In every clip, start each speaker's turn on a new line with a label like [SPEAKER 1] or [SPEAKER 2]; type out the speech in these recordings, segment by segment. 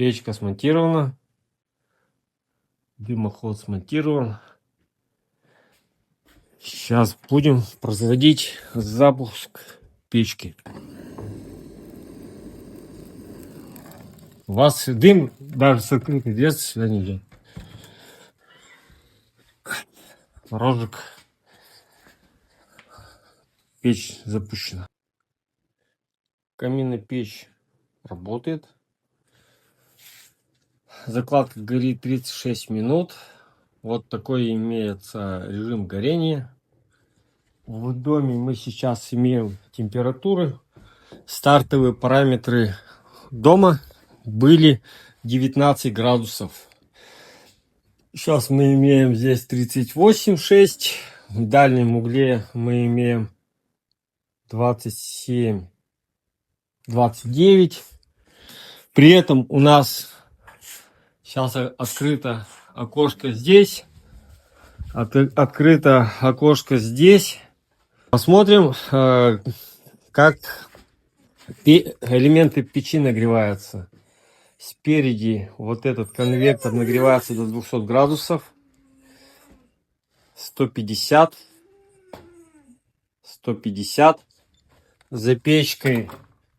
[SPEAKER 1] Печка смонтирована. Дымоход смонтирован. Сейчас будем производить запуск печки. У вас дым даже с открытой дверцей сюда не идет. Рожек. Печь запущена. Каминная печь работает. Закладка горит 36 минут. Вот такой имеется режим горения. В доме мы сейчас имеем температуры. Стартовые параметры дома были 19 градусов. Сейчас мы имеем здесь 38,6. В дальнем угле мы имеем 27, 29. При этом у нас сейчас открыто окошко здесь. Открыто окошко здесь. Посмотрим, как элементы печи нагреваются. Спереди вот этот конвектор нагревается до 200 градусов. 150. 150. За печкой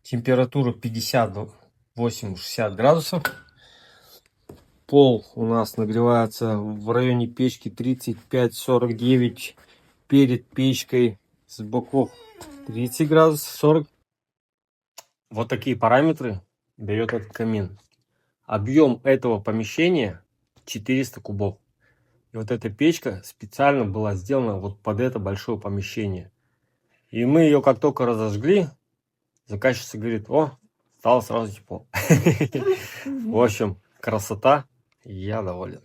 [SPEAKER 1] температура 58-60 градусов. Пол у нас нагревается в районе печки 35-49. Перед печкой с боков 30 градусов, 40. Вот такие параметры дает этот камин. Объем этого помещения 400 кубов. И вот эта печка специально была сделана вот под это большое помещение. И мы ее как только разожгли, заказчица говорит: о, стало сразу тепло. В общем, красота, я доволен.